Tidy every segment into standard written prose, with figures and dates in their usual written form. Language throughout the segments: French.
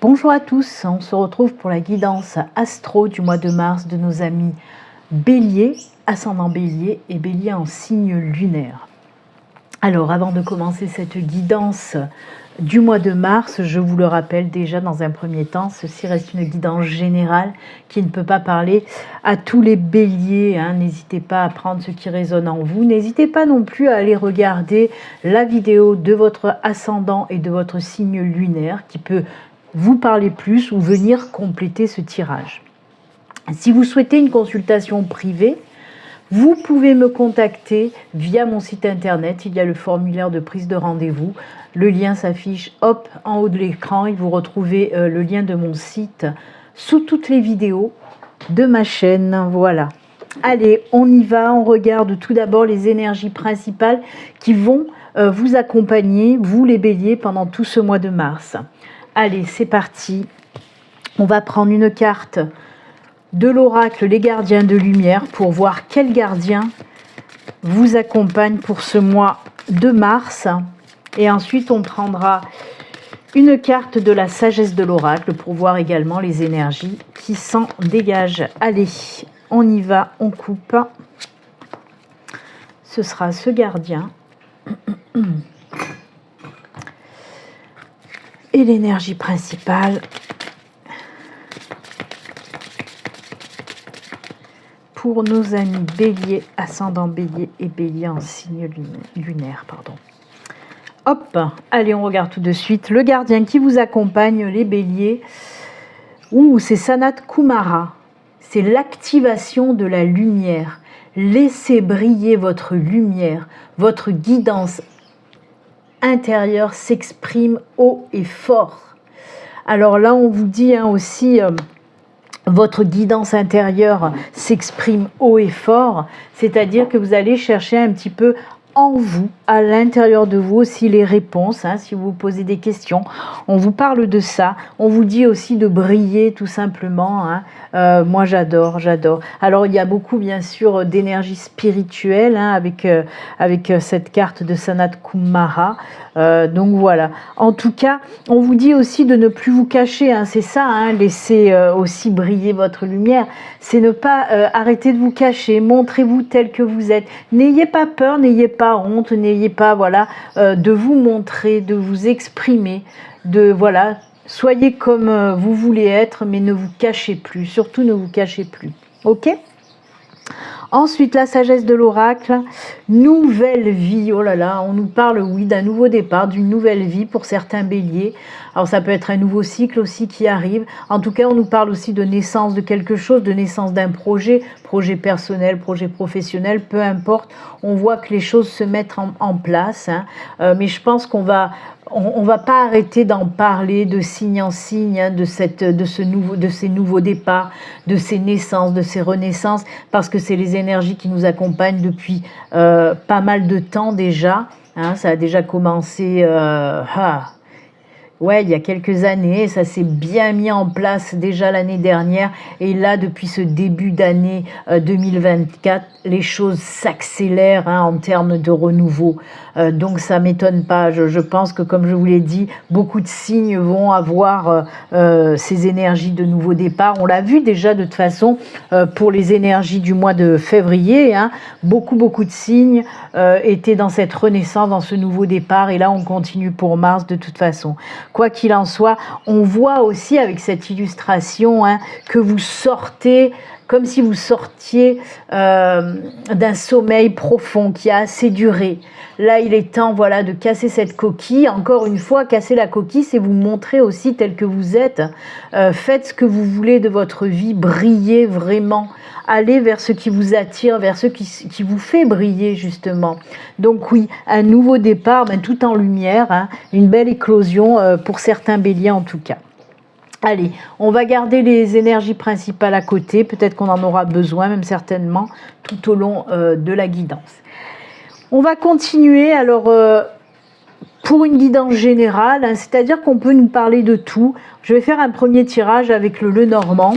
Bonjour à tous, on se retrouve pour la guidance astro du mois de mars de nos amis Bélier, ascendant Bélier et Bélier en signe lunaire. Alors avant de commencer cette guidance du mois de mars, je vous le rappelle déjà dans un premier temps, ceci reste une guidance générale qui ne peut pas parler à tous les béliers. N'hésitez pas à prendre ce qui résonne en vous. N'hésitez pas non plus à aller regarder la vidéo de votre ascendant et de votre signe lunaire qui peut vous parler plus ou venir compléter ce tirage. Si vous souhaitez une consultation privée, vous pouvez me contacter via mon site internet. Il y a le formulaire de prise de rendez-vous. Le lien s'affiche hop en haut de l'écran et vous retrouvez le lien de mon site sous toutes les vidéos de ma chaîne. Voilà. Allez, on y va. On regarde tout d'abord les énergies principales qui vont vous accompagner, vous les béliers, pendant tout ce mois de mars. Allez, c'est parti. On va prendre une carte de l'oracle Les Gardiens de Lumière pour voir quel gardien vous accompagne pour ce mois de mars. Et ensuite, on prendra une carte de la sagesse de l'oracle pour voir également les énergies qui s'en dégagent. Allez, on y va, on coupe. Ce sera ce gardien. Et l'énergie principale pour nos amis Bélier, ascendant Bélier et Bélier en signe lunaire. Hop, allez, on regarde tout de suite le gardien qui vous accompagne, les béliers. C'est Sanat Kumara. C'est l'activation de la lumière. Laissez briller votre lumière. Votre guidance intérieure s'exprime haut et fort. Alors là, on vous dit aussi... votre guidance intérieure s'exprime haut et fort, c'est-à-dire que vous allez chercher un petit peu en vous, à l'intérieur de vous aussi les réponses, si vous vous posez des questions, on vous parle de ça, on vous dit aussi de briller tout simplement, moi j'adore. Alors il y a beaucoup bien sûr d'énergie spirituelle avec cette carte de Sanat Kumara, donc voilà. En tout cas, on vous dit aussi de ne plus vous cacher, c'est ça, laissez aussi briller votre lumière, c'est ne pas arrêter de vous cacher, montrez-vous tel que vous êtes, n'ayez pas peur, n'ayez pas honte, n'ayez pas de vous montrer, de vous exprimer, soyez comme vous voulez être, mais ne vous cachez plus, surtout ne vous cachez plus, ok? Ensuite, la sagesse de l'oracle, nouvelle vie. Oh là là, on nous parle, d'un nouveau départ, d'une nouvelle vie pour certains béliers. Alors, ça peut être un nouveau cycle aussi qui arrive. En tout cas, on nous parle aussi de naissance de quelque chose, de naissance d'un projet personnel, projet professionnel, peu importe. On voit que les choses se mettent en place. Mais je pense qu'on va pas arrêter d'en parler de signe en signe, de ces nouveaux départs, de ces naissances, de ces renaissances, parce que c'est les énergies qui nous accompagnent depuis pas mal de temps déjà. Ça a déjà commencé il y a quelques années, ça s'est bien mis en place déjà l'année dernière, et là depuis ce début d'année 2024, les choses s'accélèrent en termes de renouveau, donc ça m'étonne pas, je pense que comme je vous l'ai dit, beaucoup de signes vont avoir ces énergies de nouveau départ. On l'a vu déjà de toute façon pour les énergies du mois de février, beaucoup de signes étaient dans cette renaissance, dans ce nouveau départ, et là on continue pour mars de toute façon. Quoi qu'il en soit, on voit aussi avec cette illustration que vous sortez, comme si vous sortiez d'un sommeil profond qui a assez duré. Là, il est temps de casser cette coquille. Encore une fois, casser la coquille, c'est vous montrer aussi tel que vous êtes. Faites ce que vous voulez de votre vie, brillez vraiment. Allez vers ce qui vous attire, vers ce qui vous fait briller justement. Donc oui, un nouveau départ, tout en lumière, une belle éclosion pour certains béliers en tout cas. Allez, on va garder les énergies principales à côté, peut-être qu'on en aura besoin, même certainement, tout au long de la guidance. On va continuer alors pour une guidance générale, c'est-à-dire qu'on peut nous parler de tout. Je vais faire un premier tirage avec le Lenormand.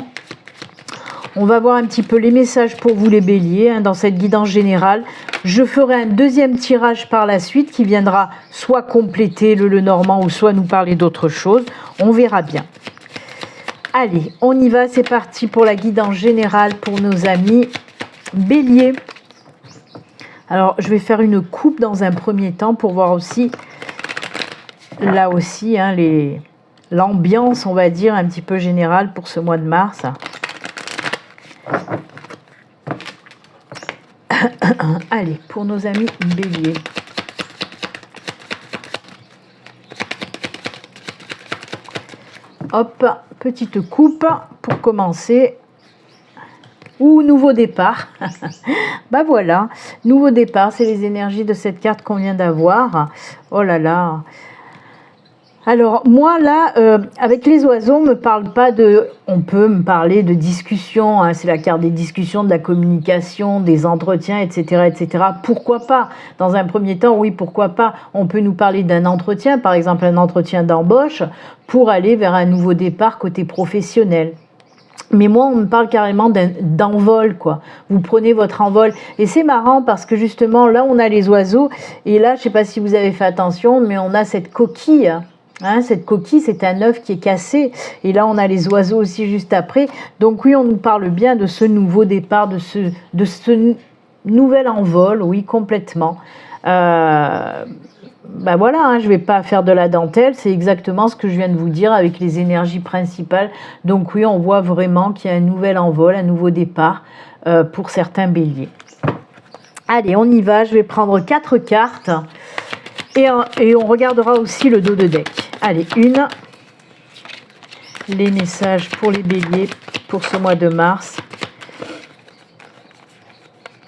On va voir un petit peu les messages pour vous les béliers dans cette guidance générale. Je ferai un deuxième tirage par la suite qui viendra soit compléter le Lenormand ou soit nous parler d'autre chose. On verra bien. Allez, on y va, c'est parti pour la guidance générale pour nos amis Bélier. Alors, je vais faire une coupe dans un premier temps pour voir aussi, là aussi, hein, l'ambiance, on va dire, un petit peu générale pour ce mois de mars. Allez, pour nos amis Bélier. Hop, petite coupe pour commencer. Ou nouveau départ. Bah voilà, nouveau départ, c'est les énergies de cette carte qu'on vient d'avoir. Oh là là. Alors moi là, avec les oiseaux, on me parle pas de... On peut me parler de discussion, hein, c'est la carte des discussions, de la communication, des entretiens, etc., etc. Pourquoi pas? Dans un premier temps, oui, pourquoi pas? On peut nous parler d'un entretien, par exemple un entretien d'embauche, pour aller vers un nouveau départ côté professionnel. Mais moi, on me parle carrément d'envol, quoi. Vous prenez votre envol. Et c'est marrant parce que justement, là, on a les oiseaux. Et là, je ne sais pas si vous avez fait attention, mais on a cette coquille. Hein, cette coquille, c'est un œuf qui est cassé. Et là, on a les oiseaux aussi juste après. Donc oui, on nous parle bien de ce nouveau départ, de ce nouvel envol, oui, complètement. Ben voilà, hein, je ne vais pas faire de la dentelle, c'est exactement ce que je viens de vous dire avec les énergies principales. Donc oui, on voit vraiment qu'il y a un nouvel envol, un nouveau départ pour certains béliers. Allez, on y va, je vais prendre 4 cartes et on regardera aussi le dos de deck. Allez, les messages pour les béliers pour ce mois de mars.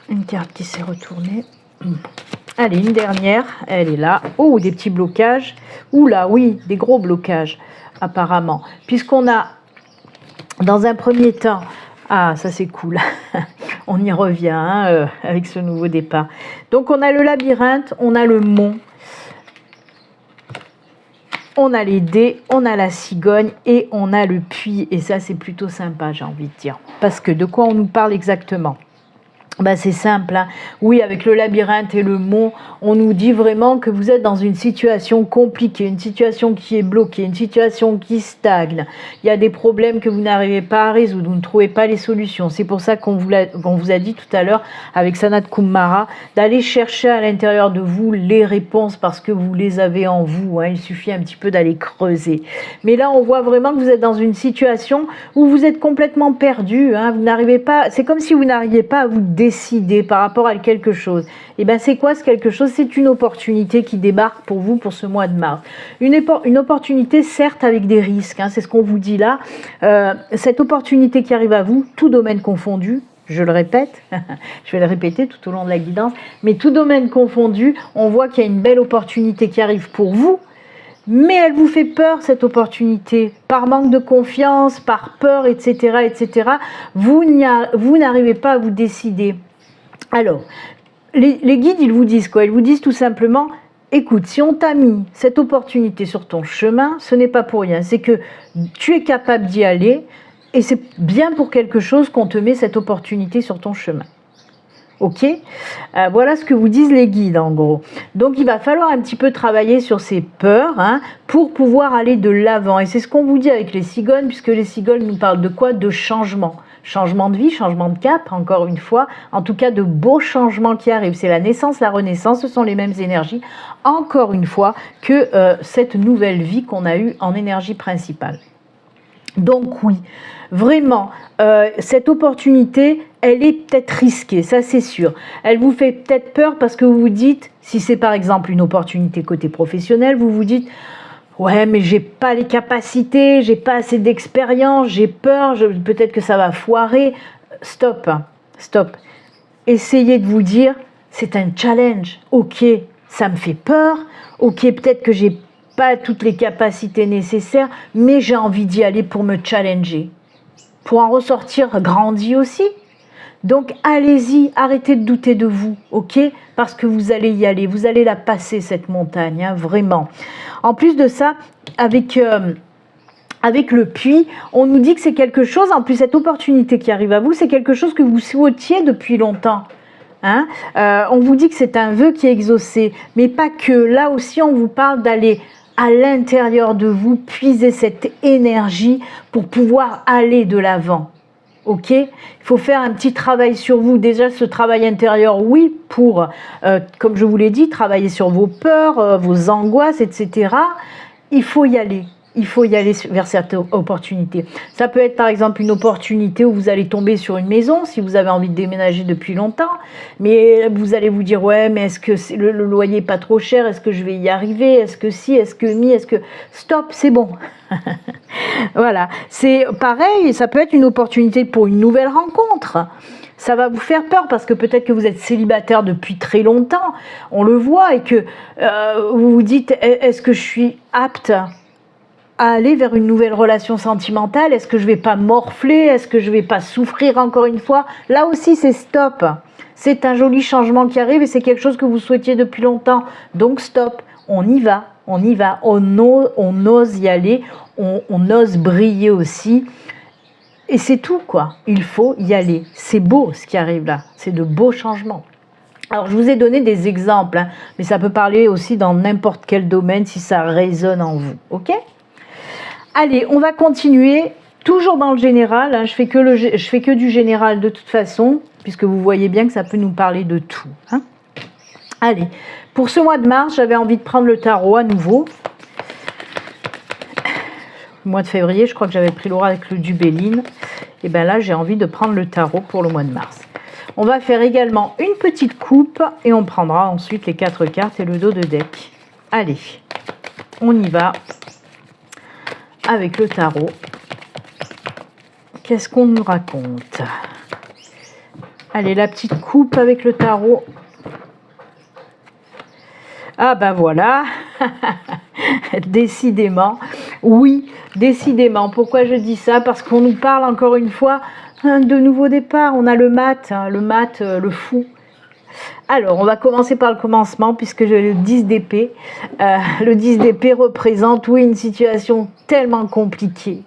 Une carte qui s'est retournée. Allez, une dernière, elle est là. Oh, des petits blocages. Oula, oui, des gros blocages, apparemment. Puisqu'on a, dans un premier temps... Ah, ça c'est cool. On y revient hein, avec ce nouveau départ. Donc, on a le labyrinthe, on a le mont, on a les dés, on a la cigogne et on a le puits. Et ça, c'est plutôt sympa, j'ai envie de dire. Parce que de quoi on nous parle exactement ? Ben c'est simple, hein. Oui, avec le labyrinthe et le mont, on nous dit vraiment que vous êtes dans une situation compliquée, une situation qui est bloquée, une situation qui stagne. Il y a des problèmes que vous n'arrivez pas à résoudre, vous ne trouvez pas les solutions. C'est pour ça qu'on vous a dit tout à l'heure avec Sanat Kumara d'aller chercher à l'intérieur de vous les réponses parce que vous les avez en vous. Hein. Il suffit un petit peu d'aller creuser. Mais là, on voit vraiment que vous êtes dans une situation où vous êtes complètement perdu. Hein. Vous n'arrivez pas. C'est comme si vous n'arriviez pas à vous décider par rapport à quelque chose. Et bien c'est quoi ce quelque chose? C'est une opportunité qui débarque pour vous pour ce mois de mars. Une opportunité certes avec des risques, hein, c'est ce qu'on vous dit là. Cette opportunité qui arrive à vous, tout domaine confondu, je le répète, je vais le répéter tout au long de la guidance, mais tout domaine confondu, on voit qu'il y a une belle opportunité qui arrive pour vous. Mais elle vous fait peur, cette opportunité, par manque de confiance, par peur, etc., etc. Vous n'arrivez pas à vous décider. Alors, les guides, ils vous disent quoi? Ils vous disent tout simplement, écoute, si on t'a mis cette opportunité sur ton chemin, ce n'est pas pour rien. C'est que tu es capable d'y aller et c'est bien pour quelque chose qu'on te met cette opportunité sur ton chemin. Ok, voilà ce que vous disent les guides en gros. Donc il va falloir un petit peu travailler sur ces peurs hein, pour pouvoir aller de l'avant. Et c'est ce qu'on vous dit avec les cigognes, puisque les cigognes nous parlent de quoi? De changement. Changement de vie, changement de cap, encore une fois. En tout cas, de beaux changements qui arrivent. C'est la naissance, la renaissance, ce sont les mêmes énergies, encore une fois, que cette nouvelle vie qu'on a eue en énergie principale. Donc oui, vraiment, cette opportunité, elle est peut-être risquée, ça c'est sûr. Elle vous fait peut-être peur parce que vous vous dites, si c'est par exemple une opportunité côté professionnel, vous vous dites, ouais mais j'ai pas les capacités, j'ai pas assez d'expérience, j'ai peur, peut-être que ça va foirer. Stop, stop. Essayez de vous dire, c'est un challenge. Ok, ça me fait peur. Ok, peut-être que j'ai pas toutes les capacités nécessaires, mais j'ai envie d'y aller pour me challenger, pour en ressortir grandi aussi. Donc allez-y, arrêtez de douter de vous, ok? Parce que vous allez y aller, vous allez la passer cette montagne, hein, vraiment. En plus de ça, avec le puits, on nous dit que c'est quelque chose, en plus cette opportunité qui arrive à vous, c'est quelque chose que vous souhaitiez depuis longtemps. Hein, on vous dit que c'est un vœu qui est exaucé, mais pas que. Là aussi, on vous parle d'aller à l'intérieur de vous, puiser cette énergie pour pouvoir aller de l'avant. Ok, il faut faire un petit travail sur vous. Déjà, ce travail intérieur, oui, pour, comme je vous l'ai dit, travailler sur vos peurs, vos angoisses, etc. Il faut y aller. Il faut y aller vers cette opportunité. Ça peut être par exemple une opportunité où vous allez tomber sur une maison si vous avez envie de déménager depuis longtemps, mais vous allez vous dire ouais, mais est-ce que le loyer n'est pas trop cher? Est-ce que je vais y arriver? Est-ce que si? Est-ce que mi? Est-ce que stop? C'est bon. Voilà, c'est pareil. Ça peut être une opportunité pour une nouvelle rencontre. Ça va vous faire peur parce que peut-être que vous êtes célibataire depuis très longtemps, on le voit, et que vous vous dites est-ce que je suis apte à aller vers une nouvelle relation sentimentale? Est-ce que je vais pas morfler? Est-ce que je vais pas souffrir encore une fois? Là aussi, c'est stop. C'est un joli changement qui arrive et c'est quelque chose que vous souhaitiez depuis longtemps. Donc stop, on y va, on y va, on ose y aller, on ose briller aussi. Et c'est tout, quoi. Il faut y aller. C'est beau ce qui arrive là. C'est de beaux changements. Alors, je vous ai donné des exemples, hein, mais ça peut parler aussi dans n'importe quel domaine si ça résonne en vous. Ok ? Allez, on va continuer, toujours dans le général, hein, je fais que du général de toute façon, puisque vous voyez bien que ça peut nous parler de tout. Hein. Allez, pour ce mois de mars, j'avais envie de prendre le tarot à nouveau. Le mois de février, je crois que j'avais pris l'oracle du Béline. Et bien là, j'ai envie de prendre le tarot pour le mois de mars. On va faire également une petite coupe et on prendra ensuite les 4 cartes et le dos de deck. Allez, on y va. Avec le tarot, qu'est-ce qu'on nous raconte? Allez, la petite coupe avec le tarot. Ah ben voilà, décidément, oui, décidément. Pourquoi je dis ça? Parce qu'on nous parle encore une fois de nouveau départ. On a le mat, le fou. Alors, on va commencer par le commencement puisque j'ai le 10 d'épée. Le 10 d'épée représente, oui, une situation tellement compliquée,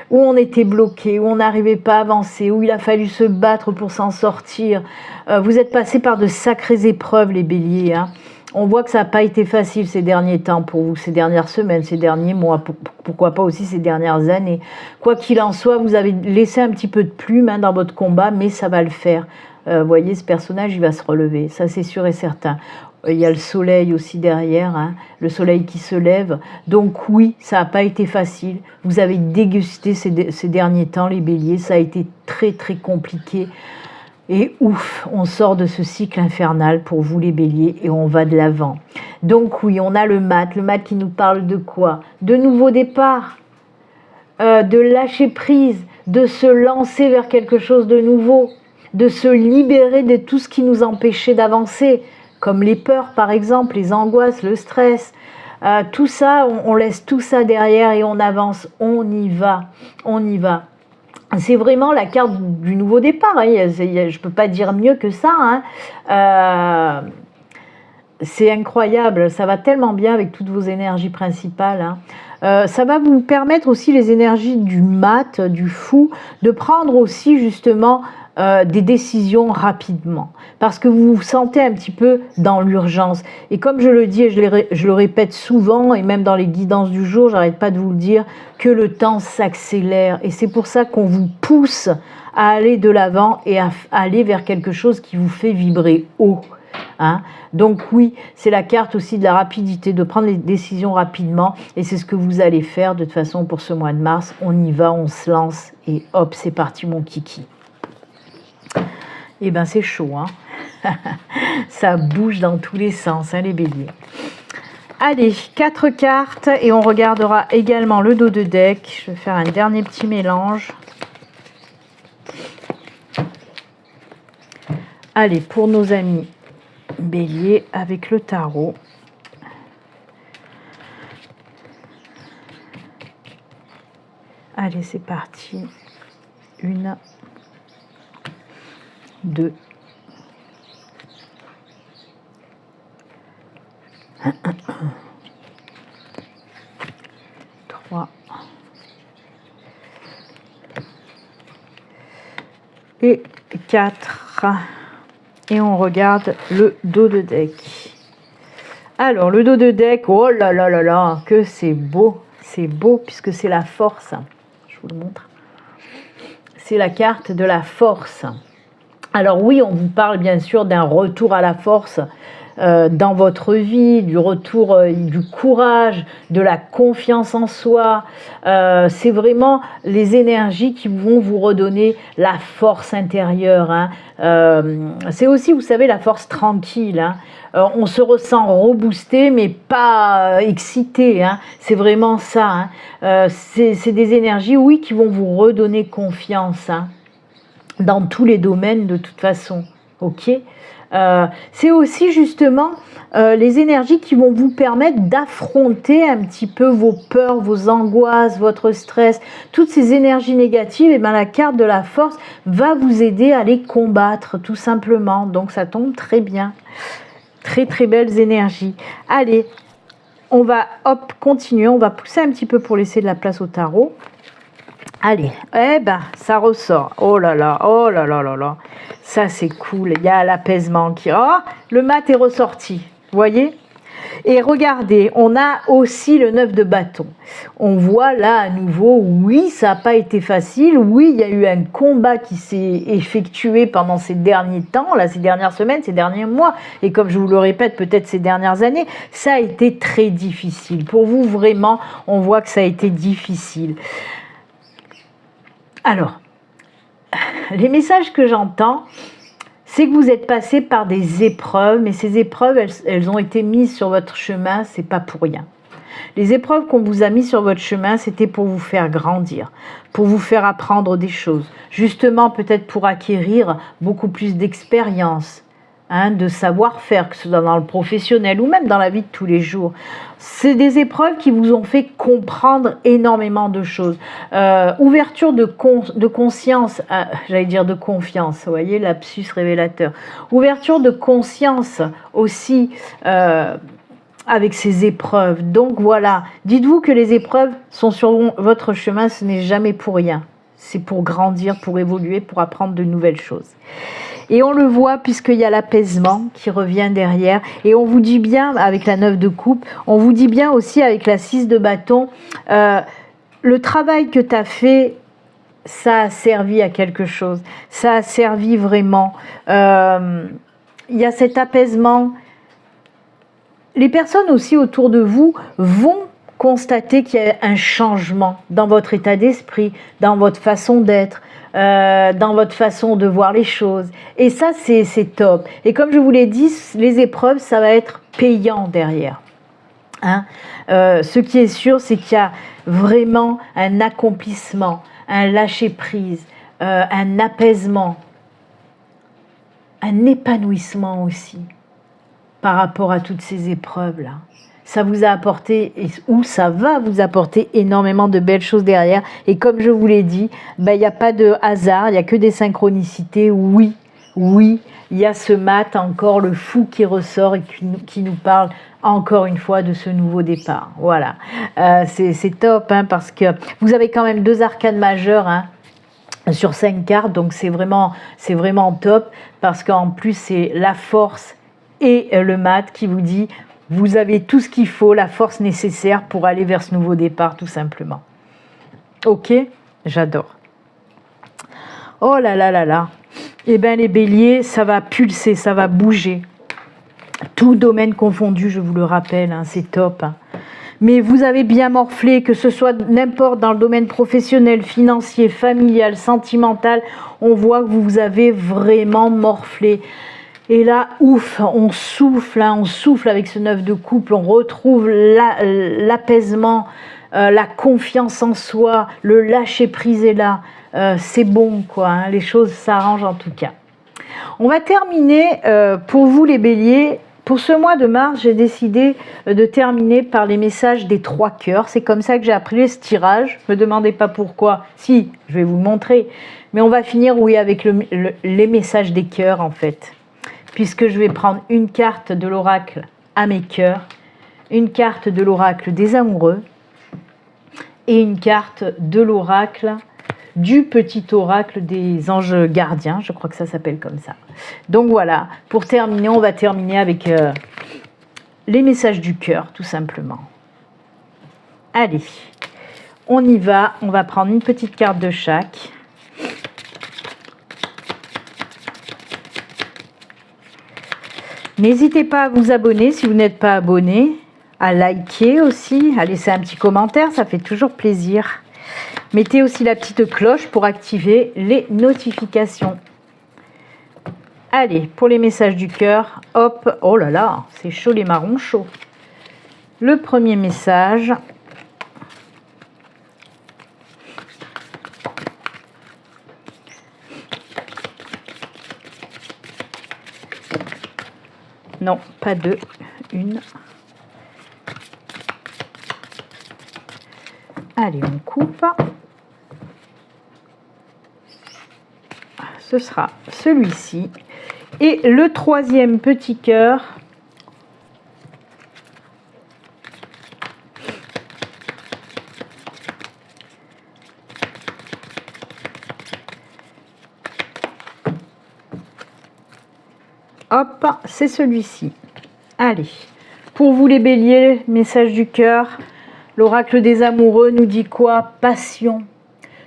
où on était bloqué, où on n'arrivait pas à avancer, où il a fallu se battre pour s'en sortir. Vous êtes passés par de sacrées épreuves, les béliers. Hein. On voit que ça n'a pas été facile ces derniers temps pour vous, ces dernières semaines, ces derniers mois, pourquoi pas aussi ces dernières années. Quoi qu'il en soit, vous avez laissé un petit peu de plume hein, dans votre combat, mais ça va le faire. Vous voyez, ce personnage, il va se relever, ça c'est sûr et certain. Il y a le soleil aussi derrière, hein, le soleil qui se lève. Donc oui, ça n'a pas été facile. Vous avez dégusté ces derniers temps, les béliers, ça a été très très compliqué. Et ouf, on sort de ce cycle infernal pour vous les béliers et on va de l'avant. Donc oui, on a le mat qui nous parle de quoi? De nouveau départ, de lâcher prise, de se lancer vers quelque chose de nouveau, de se libérer de tout ce qui nous empêchait d'avancer, comme les peurs par exemple, les angoisses, le stress. Tout ça, on laisse tout ça derrière et on avance, on y va, on y va. C'est vraiment la carte du nouveau départ, hein. Je ne peux pas dire mieux que ça. Hein. C'est incroyable, ça va tellement bien avec toutes vos énergies principales. Hein. Ça va vous permettre aussi, les énergies du mat, du fou, de prendre aussi justement des décisions rapidement. Parce que vous vous sentez un petit peu dans l'urgence. Et comme je le dis et je le répète souvent, et même dans les guidances du jour, j'arrête pas de vous le dire, que le temps s'accélère. Et c'est pour ça qu'on vous pousse à aller de l'avant et à aller vers quelque chose qui vous fait vibrer haut. Hein. Donc oui, c'est la carte aussi de la rapidité, de prendre les décisions rapidement, et c'est ce que vous allez faire de toute façon pour ce mois de mars. On y va, on se lance et hop, c'est parti mon kiki. Et ben c'est chaud, hein. Ça bouge dans tous les sens, hein, les béliers. Allez, 4 cartes et on regardera également le dos de deck. Je vais faire un dernier petit mélange. Allez, pour nos amis bélier avec le tarot. Allez, c'est parti. 1, 2, 3 et 4. Et on regarde le dos de deck. Alors, Alors, le dos de deck, oh là là là là, que c'est beau puisque c'est la force. Je vous le montre. C'est la carte de la force. Alors oui, on vous parle bien sûr d'un retour à la force dans votre vie, du retour du courage, de la confiance en soi. C'est vraiment les énergies qui vont vous redonner la force intérieure. Hein. C'est aussi, vous savez, la force tranquille. Hein. On se ressent reboosté, mais pas excité. Hein. C'est vraiment ça. Hein. C'est des énergies, oui, qui vont vous redonner confiance. Hein. Dans tous les domaines de toute façon, ok. C'est aussi justement les énergies qui vont vous permettre d'affronter un petit peu vos peurs, vos angoisses, votre stress, toutes ces énergies négatives. Et bien la carte de la force va vous aider à les combattre tout simplement. Donc ça tombe très bien, très très belles énergies. Allez, on va continuer, on va pousser un petit peu pour laisser de la place au tarot. Allez, eh ben, ça ressort. Oh là là, oh là là là là. Ça, c'est cool. Il y a l'apaisement qui... Oh, le mat est ressorti. Vous voyez? Et regardez, on a aussi le 9 de bâton. On voit là à nouveau, oui, ça n'a pas été facile. Oui, il y a eu un combat qui s'est effectué pendant ces derniers temps, là, ces dernières semaines, ces derniers mois. Et comme je vous le répète, peut-être ces dernières années, ça a été très difficile. Pour vous, vraiment, on voit que ça a été difficile. Alors, les messages que j'entends, c'est que vous êtes passé par des épreuves, mais ces épreuves, elles ont été mises sur votre chemin, c'est pas pour rien. Les épreuves qu'on vous a mises sur votre chemin, c'était pour vous faire grandir, pour vous faire apprendre des choses, justement peut-être pour acquérir beaucoup plus d'expérience, hein, de savoir-faire, que ce soit dans le professionnel ou même dans la vie de tous les jours. C'est des épreuves qui vous ont fait comprendre énormément de choses. Ouverture de conscience, j'allais dire de confiance, vous voyez, lapsus révélateur. Ouverture de conscience aussi avec ces épreuves. Donc voilà, dites-vous que les épreuves sont sur votre chemin, ce n'est jamais pour rien. C'est pour grandir, pour évoluer, pour apprendre de nouvelles choses. Et on le voit puisqu'il y a l'apaisement qui revient derrière. Et on vous dit bien, avec la 9 de coupe, on vous dit bien aussi avec la 6 de bâton, le travail que tu as fait, ça a servi à quelque chose. Ça a servi vraiment. Il y a cet apaisement. Les personnes aussi autour de vous vont constater qu'il y a un changement dans votre état d'esprit, dans votre façon d'être, dans votre façon de voir les choses. Et ça, c'est top. Et comme je vous l'ai dit, les épreuves, ça va être payant derrière. Hein, ce qui est sûr, c'est qu'il y a vraiment un accomplissement, un lâcher-prise, un apaisement, un épanouissement aussi par rapport à toutes ces épreuves-là. Ça vous a apporté, ou ça va vous apporter énormément de belles choses derrière. Et comme je vous l'ai dit, il n'y a pas de hasard, il n'y a que des synchronicités. Oui, oui, il y a ce mat, encore le fou qui ressort et qui nous parle encore une fois de ce nouveau départ. Voilà, c'est top, hein, parce que vous avez quand même 2 arcanes majeures, hein, sur 5 cartes, donc c'est vraiment top, parce qu'en plus c'est la force et le mat qui vous dit vous avez tout ce qu'il faut, la force nécessaire pour aller vers ce nouveau départ, tout simplement. Ok, j'adore. Oh là là là là. Eh bien les béliers, ça va pulser, ça va bouger. Tout domaine confondu, je vous le rappelle, hein, c'est top. Hein. Mais vous avez bien morflé, que ce soit n'importe dans le domaine professionnel, financier, familial, sentimental, on voit que vous avez vraiment morflé. Et là, ouf, on souffle avec ce 9 de coupe, on retrouve l'apaisement, la confiance en soi, le lâcher-prise est là. C'est bon, quoi, hein, les choses s'arrangent en tout cas. On va terminer, pour vous les béliers, pour ce mois de mars, j'ai décidé de terminer par les messages des 3 cœurs. C'est comme ça que j'ai appris ce tirage. Ne me demandez pas pourquoi. Si, je vais vous le montrer. Mais on va finir, oui, avec les messages des cœurs, en fait. Puisque je vais prendre une carte de l'oracle à mes cœurs, une carte de l'oracle des amoureux et une carte de l'oracle du petit oracle des anges gardiens, je crois que ça s'appelle comme ça. Donc voilà, pour terminer, on va terminer avec les messages du cœur, tout simplement. Allez, on y va. On va prendre une petite carte de chaque. N'hésitez pas à vous abonner si vous n'êtes pas abonné, à liker aussi, à laisser un petit commentaire, ça fait toujours plaisir. Mettez aussi la petite cloche pour activer les notifications. Allez, pour les messages du cœur, hop, oh là là, c'est chaud les marrons chauds. Le premier message. Non, pas deux, une. Allez, on coupe. Ce sera celui-ci. Et le troisième petit cœur. Hop, c'est celui-ci. Allez, pour vous les béliers, message du cœur. L'oracle des amoureux nous dit quoi? Passion.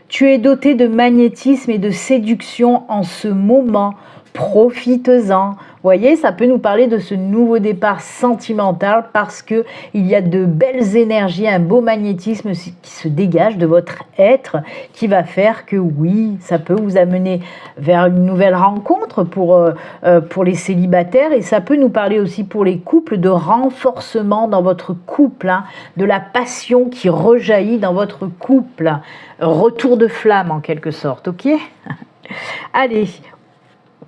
Tu es doté de magnétisme et de séduction en ce moment. Profites-en. Vous voyez, ça peut nous parler de ce nouveau départ sentimental parce que il y a de belles énergies, un beau magnétisme qui se dégage de votre être qui va faire que oui, ça peut vous amener vers une nouvelle rencontre pour les célibataires et ça peut nous parler aussi pour les couples de renforcement dans votre couple, hein, de la passion qui rejaillit dans votre couple, retour de flamme en quelque sorte, ok? Allez,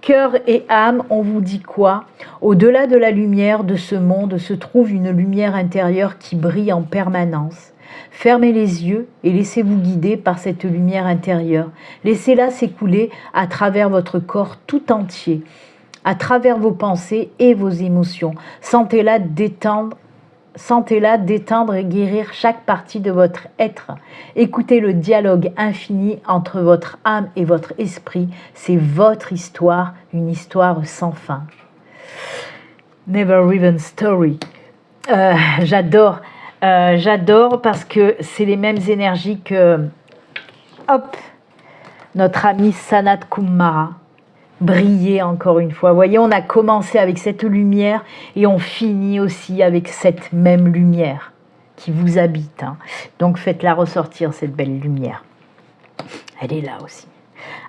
cœur et âme, on vous dit quoi? Au-delà de la lumière de ce monde se trouve une lumière intérieure qui brille en permanence. Fermez les yeux et laissez-vous guider par cette lumière intérieure. Laissez-la s'écouler à travers votre corps tout entier, à travers vos pensées et vos émotions. Sentez-la détendre et guérir chaque partie de votre être. Écoutez le dialogue infini entre votre âme et votre esprit. C'est votre histoire, une histoire sans fin. Never Even Story. J'adore parce que c'est les mêmes énergies que hop, notre ami Sanat Kumara. Briller encore une fois. Vous voyez, on a commencé avec cette lumière et on finit aussi avec cette même lumière qui vous habite. Hein. Donc faites-la ressortir, cette belle lumière. Elle est là aussi.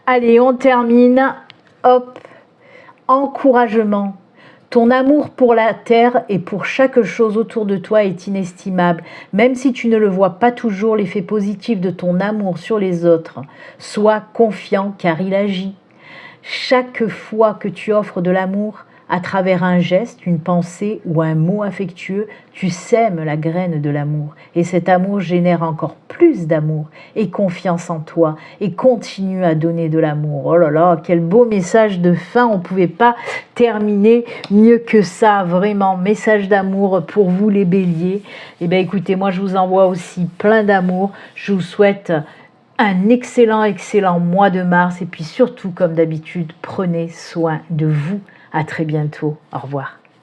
Allez, on termine. Hop, encouragement. Ton amour pour la terre et pour chaque chose autour de toi est inestimable. Même si tu ne le vois pas toujours, l'effet positif de ton amour sur les autres. Sois confiant car il agit. Chaque fois que tu offres de l'amour, à travers un geste, une pensée ou un mot affectueux, tu sèmes la graine de l'amour. Et cet amour génère encore plus d'amour et confiance en toi et continue à donner de l'amour. Oh là là, quel beau message de fin. On ne pouvait pas terminer mieux que ça. Vraiment, message d'amour pour vous les béliers. Eh bien écoutez, moi je vous envoie aussi plein d'amour. Je vous souhaite un excellent mois de mars et puis surtout, comme d'habitude, prenez soin de vous. À très bientôt. Au revoir.